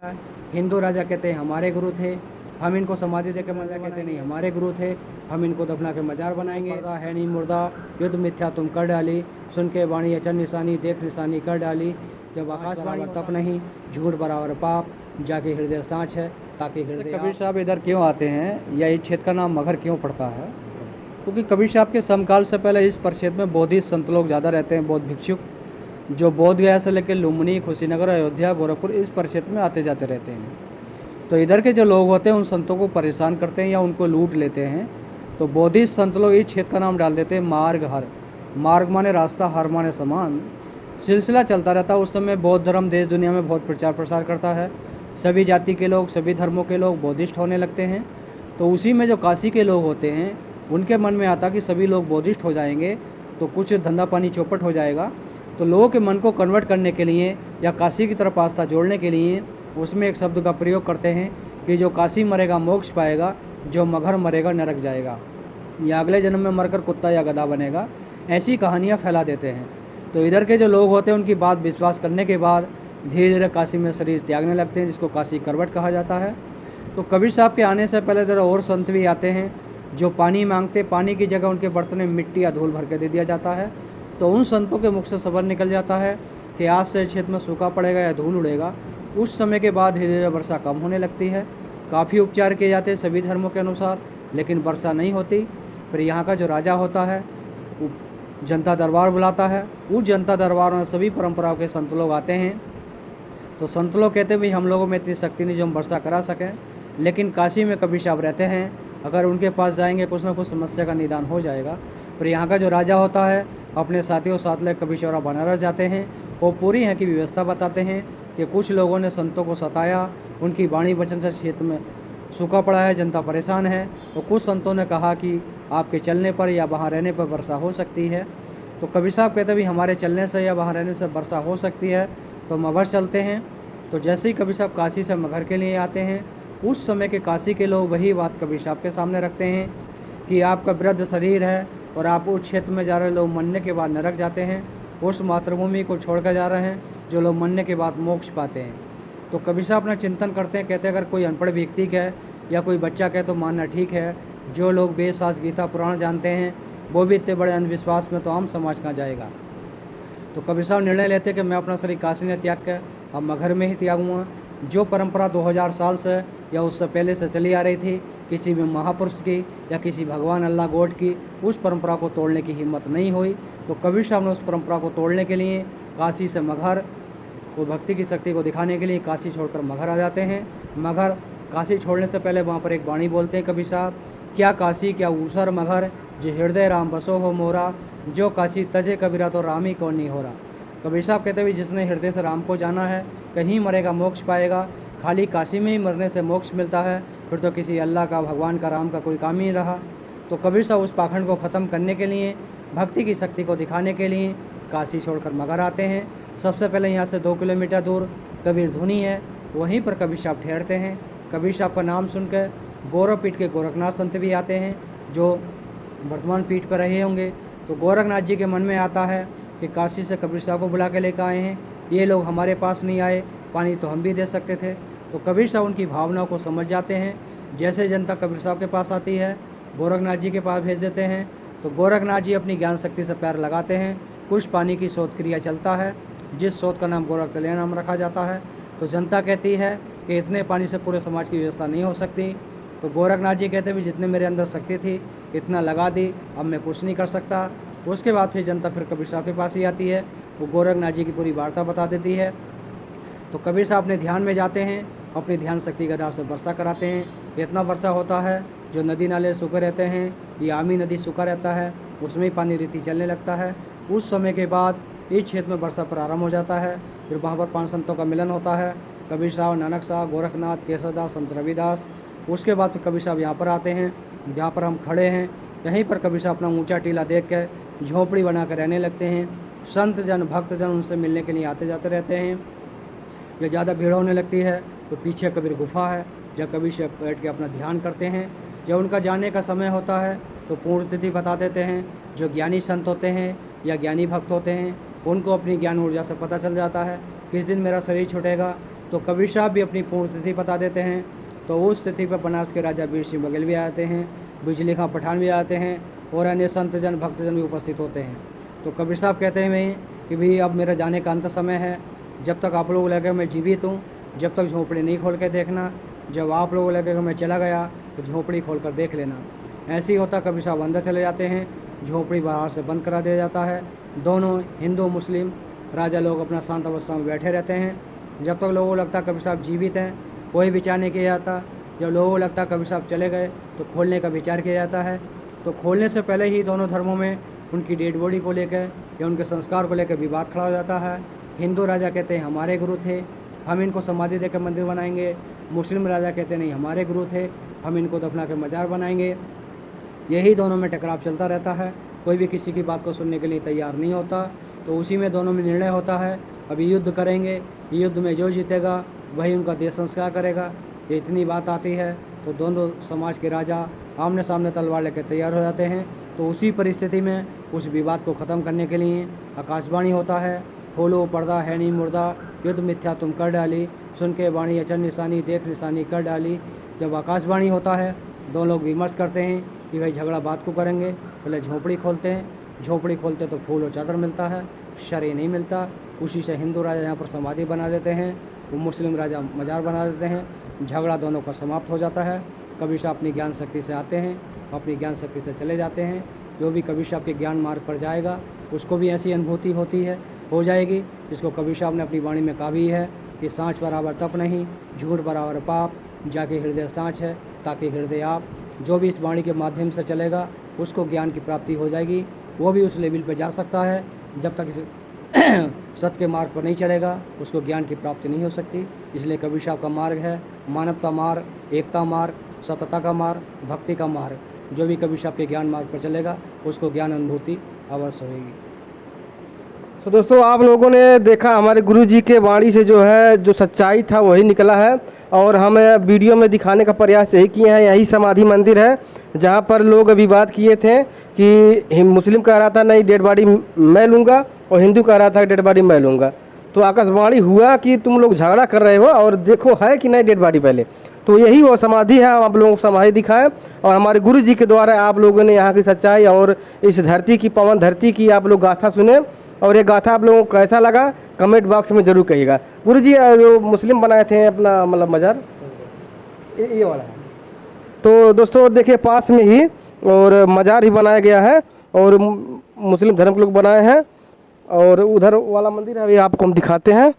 हिंदू राजा कहते हैं हमारे गुरु थे, हम इनको समाधि देकर मजा कहते नहीं हमारे गुरु थे, हम इनको दफना के मजार बनाएंगे। मुर्दा है नहीं मुर्दा, युद्ध मिथ्या तुम कर डाली, सुन के वाणी अचन निशानी, देख निशानी कर डाली। जब आकाशवाणी तप नहीं, झूठ बराबर पाप, जाके हृदय सांच है ताकि हृदय। कबीर साहब इधर क्यों आते हैं या इस क्षेत्र का नाम मगहर क्यों पड़ता है? क्योंकि कबीर साहब के समकाल से पहले इस परिक्षेत्र में बौद्धिस्ट संत लोग ज़्यादा रहते हैं, बौद्ध भिक्षुक, जो बोध गया से लेकर लुम्बिनी, कुशीनगर, अयोध्या, गोरखपुर इस परिक्षेत्र में आते जाते रहते हैं। तो इधर के जो लोग होते हैं उन संतों को परेशान करते हैं या उनको लूट लेते हैं। तो बौद्धिस्ट संत लोग इस क्षेत्र का नाम डाल देते हैं मार्ग हर। मार्ग माने रास्ता, हर माने समान। सिलसिला चलता रहता है। उस समय बौद्ध धर्म देश दुनिया में बहुत प्रचार प्रसार करता है। सभी जाति के लोग, सभी धर्मों के लोग बौद्धिस्ट होने लगते हैं। तो उसी में जो काशी के लोग होते हैं उनके मन में आता कि सभी लोग बौद्धिस्ट हो जाएंगे तो कुछ धंधा पानी चौपट हो जाएगा। तो लोगों के मन को कन्वर्ट करने के लिए या काशी की तरफ आस्था जोड़ने के लिए उसमें एक शब्द का प्रयोग करते हैं कि जो काशी मरेगा मोक्ष पाएगा, जो मगहर मरेगा नरक जाएगा, या अगले जन्म में मरकर कुत्ता या गधा बनेगा। ऐसी कहानियाँ फैला देते हैं। तो इधर के जो लोग होते हैं उनकी बात विश्वास करने के बाद धीरे धीरे काशी में शरीर त्यागने लगते हैं, जिसको काशी करवट कहा जाता है। तो कबीर साहब के आने से पहले ज़रा और संत भी आते हैं जो पानी मांगते, पानी की जगह उनके बर्तन में मिट्टी या धूल भर के दे दिया जाता है। तो उन संतों के मुख से खबर निकल जाता है कि आज से क्षेत्र में सूखा पड़ेगा या धूल उड़ेगा। उस समय के बाद धीरे धीरे वर्षा कम होने लगती है। काफ़ी उपचार किए जाते हैं सभी धर्मों के अनुसार, लेकिन वर्षा नहीं होती। फिर यहाँ का जो राजा होता है वो जनता दरबार बुलाता है। उस जनता दरबार में सभी परंपराओं के संत लोग आते हैं। तो संत लोग कहते हैं भाई हम लोगों में इतनी शक्ति नहीं जो हम वर्षा करा सकें, लेकिन काशी में कबीर साहब रहते हैं, अगर उनके पास जाएंगे कुछ ना कुछ समस्या का निदान हो जाएगा। फिर यहाँ का जो राजा होता है अपने साथियों साथ ले कबीर चौरा बनारस जाते हैं। वो पूरी यहाँ की व्यवस्था बताते हैं कि कुछ लोगों ने संतों को सताया, उनकी वाणी वचन से क्षेत्र में सूखा पड़ा है, जनता परेशान है। तो कुछ संतों ने कहा कि आपके चलने पर या वहाँ रहने पर वर्षा हो सकती है। तो कबीर साहब कहते भी हमारे चलने से या वहाँ रहने से वर्षा हो सकती है, तो मगहर चलते हैं। तो जैसे ही कबीर साहब काशी से मगहर के लिए आते हैं, उस समय के काशी के लोग वही बात कबीर साहब के सामने रखते हैं कि आपका वृद्ध शरीर है और आप उस क्षेत्र में जा रहे लोग मरने के बाद नरक जाते हैं, उस मातृभूमि को छोड़कर जा रहे हैं जो लोग मरने के बाद मोक्ष पाते हैं। तो कबीर साहब अपना चिंतन करते हैं, कहते हैं अगर कोई अनपढ़ व्यक्ति कहे या कोई बच्चा कहे तो मानना ठीक है, जो लोग वेद शास्त्र गीता पुराण जानते हैं वो भी इतने बड़े अंधविश्वास में तो आम समाज कहाँ जाएगा। तो कबीर साहब निर्णय लेते कि मैं अपना शरीर काशी ने त्याग कर अब मगहर में ही त्यागूँगा। जो परंपरा 2000 साल से या उससे पहले से चली आ रही थी, किसी भी महापुरुष की या किसी भगवान अल्लाह गॉड की, उस परंपरा को तोड़ने की हिम्मत नहीं हुई। तो कबीर साहब ने उस परंपरा को तोड़ने के लिए काशी से मगहर, वो भक्ति की शक्ति को दिखाने के लिए काशी छोड़कर मगहर आ जाते हैं। मगहर काशी छोड़ने से पहले वहाँ पर एक वाणी बोलते हैं कबीर साहब, क्या काशी क्या ऊसर मगहर, जो हृदय राम बसो हो मोरा, जो काशी तजे कबीरा तो राम ही कौन नहीं हो रहा। कबीर साहब कहते हुए जिसने हृदय से राम को जाना है कहीं मरेगा मोक्ष पाएगा, खाली काशी में ही मरने से मोक्ष मिलता है, फिर तो किसी अल्लाह का, भगवान का, राम का कोई काम ही नहीं रहा। तो कबीर साहब उस पाखंड को ख़त्म करने के लिए, भक्ति की शक्ति को दिखाने के लिए काशी छोड़कर मगहर आते हैं। सबसे पहले यहाँ से 2 किलोमीटर दूर कबीर धुनी है, वहीं पर कबीर साहब ठहरते हैं। कबीर साहब का नाम सुनकर गौरव पीठ के गोरखनाथ संत भी आते हैं जो वर्तमान पीठ पर रहे होंगे। तो गोरखनाथ जी के मन में आता है कि काशी से कबीर साहब को बुला के लेकर आए हैं, ये लोग हमारे पास नहीं आए, पानी तो हम भी दे सकते थे। तो कबीर साहब उनकी भावनाओं को समझ जाते हैं। जैसे जनता कबीर साहब के पास आती है, गोरखनाथ जी के पास भेज देते हैं। तो गोरखनाथ जी अपनी ज्ञान शक्ति से पैर लगाते हैं, कुछ पानी की शोध क्रिया चलता है, जिस शोध का नाम गोरख तलैया नाम रखा जाता है। तो जनता कहती है कि इतने पानी से पूरे समाज की व्यवस्था नहीं हो सकती। तो गोरखनाथ जी कहते भी जितने मेरे अंदर शक्ति थी इतना लगा दी, अब मैं कुछ नहीं कर सकता। उसके बाद फिर जनता फिर कबीर साहब के पास ही आती है, वो गोरखनाथ जी की पूरी वार्ता बता देती है। तो कबीर साहब अपने ध्यान में जाते हैं, अपनी ध्यान शक्ति के आधार से वर्षा कराते हैं। इतना वर्षा होता है जो नदी नाले सूखे रहते हैं, ये आमी नदी सूखा रहता है, उसमें ही पानी रीति चलने लगता है। उस समय के बाद इस क्षेत्र में वर्षा प्रारंभ हो जाता है। फिर वहाँ पर 5 संतों का मिलन होता है, कबीर साहब, नानक साहब, गोरखनाथ, केसरदास, संत रविदास। उसके बाद फिर कबीर साहब यहाँ पर आते हैं, जहाँ पर हम खड़े हैं। यहीं पर कबीर साहब अपना ऊंचा टीला देख कर झोंपड़ी बना कर रहने लगते हैं। संत जन, भक्त जन उनसे मिलने के लिए आते जाते रहते हैं। जब ज़्यादा भीड़ होने लगती है तो पीछे कबीर गुफा है, जब कबीर साहब बैठ के अपना ध्यान करते हैं। जब उनका जाने का समय होता है तो पूर्ण तिथि बता देते हैं। जो ज्ञानी संत होते हैं या ज्ञानी भक्त होते हैं उनको अपनी ज्ञान ऊर्जा से पता चल जाता है किस दिन मेरा शरीर छूटेगा, तो कबीर साहब भी अपनी पूर्ण तिथि बता देते हैं। तो उस तिथि पर बनारस के राजा वीर सिंह बघेल भी आते हैं, बिजली खां पठान भी आते हैं और अन्य संतजन भक्तजन भी उपस्थित होते हैं। तो कबीर साहब कहते हैं कि भाई अब मेरा जाने का अंत समय है, जब तक आप लोगों को लगे मैं जीवित हूँ, जब तक झोंपड़ी नहीं खोल के देखना, जब आप लोगों को लगे कि मैं चला गया तो झोंपड़ी खोल कर देख लेना। ऐसे ही होता, कबीर साहब अंदर चले जाते हैं, झोंपड़ी बाहर से बंद करा दिया जाता है। दोनों हिंदू मुस्लिम राजा लोग अपना शांत अवस्था में बैठे रहते हैं। जब तक लोगों को लगता कबीर साहब जीवित हैं, कोई विचार नहीं किया जाता। जब लोगों को लगता कबीर साहब चले गए तो खोलने का विचार किया जाता है। तो खोलने से पहले ही दोनों धर्मों में उनकी डेड बॉडी को लेकर या उनके संस्कार को लेकर विवाद खड़ा हो जाता है। हिंदू राजा कहते हैं हमारे गुरु थे, हम इनको समाधि देकर मंदिर बनाएंगे। मुस्लिम राजा कहते नहीं, हमारे गुरु थे, हम इनको दफना के मजार बनाएंगे। यही दोनों में टकराव चलता रहता है, कोई भी किसी की बात को सुनने के लिए तैयार नहीं होता। तो उसी में दोनों में निर्णय होता है, अभी युद्ध करेंगे, युद्ध में जो जीतेगा वही उनका देह संस्कार करेगा। ये इतनी बात आती है तो दोनों समाज के राजा आमने सामने तलवार लेकर तैयार हो जाते हैं। तो उसी परिस्थिति में उस विवाद को ख़त्म करने के लिए आकाशवाणी होता है, खोलो पर्दा है नहीं मुर्दा, युद्ध मिथ्या तुम कर डाली, सुन के वाणी अचन निशानी देख निशानी कर डाली। जब आकाशवाणी होता है, दोनों लोग विमर्श करते हैं कि भाई झगड़ा बात को करेंगे। पहले झोपड़ी खोलते हैं, झोपड़ी खोलते तो फूल और चादर मिलता है, शरीर नहीं मिलता। उसी से हिंदू राजा यहाँ पर समाधि बना देते हैं, वो मुस्लिम राजा मजार बना देते हैं। झगड़ा दोनों का समाप्त हो जाता है। कबीर साहब अपनी ज्ञान शक्ति से आते हैं, अपनी ज्ञान शक्ति से चले जाते हैं। जो भी कबीर साहब के ज्ञान मार्ग पर जाएगा उसको भी ऐसी अनुभूति हो जाएगी जिसको कबीर साहब ने अपनी वाणी में कहा भी है कि सांच बराबर तप नहीं, झूठ बराबर पाप, जाके हृदय सांच है ताकि हृदय आप। जो भी इस वाणी के माध्यम से चलेगा उसको ज्ञान की प्राप्ति हो जाएगी, वो भी उस लेवल पर जा सकता है। जब तक इस सत्य के मार्ग पर नहीं चलेगा उसको ज्ञान की प्राप्ति नहीं हो सकती। इसलिए कबीर साहब का मार्ग है मानवता मार्ग, एकता मार्ग, सतता का मार्ग, भक्ति का मार्ग। जो भी कबीर साहब के ज्ञान मार्ग पर चलेगा उसको ज्ञान अनुभूति अवश्य होगी। तो दोस्तों आप लोगों ने देखा हमारे गुरु जी के वाणी से जो है जो सच्चाई था वही निकला है। और हम वीडियो में दिखाने का प्रयास यही किए हैं। यही समाधि मंदिर है जहाँ पर लोग विवाद किए थे कि मुस्लिम कह रहा था नहीं डेड बॉडी मैं लूँगा और हिंदू कह रहा था डेड बॉडी मैं लूँगा। तो आकाशवाणी हुआ कि तुम लोग झगड़ा कर रहे हो और देखो है कि नहीं डेड बॉडी पहले। तो यही वो समाधि है, हम आप लोगों को समाधि दिखाएं और हमारे गुरु जी के द्वारा आप लोगों ने यहाँ की सच्चाई और इस धरती की पवन धरती की आप लोग गाथा सुने। और ये गाथा आप लोगों को कैसा लगा कमेंट बॉक्स में ज़रूर कहिएगा। गुरु जी जो मुस्लिम बनाए थे अपना मतलब मज़ार ये वाला है। तो दोस्तों देखिए पास में ही और मज़ार ही बनाया गया है और मुस्लिम धर्म के लोग बनाए हैं। और उधर वाला मंदिर है अभी आपको हम दिखाते हैं।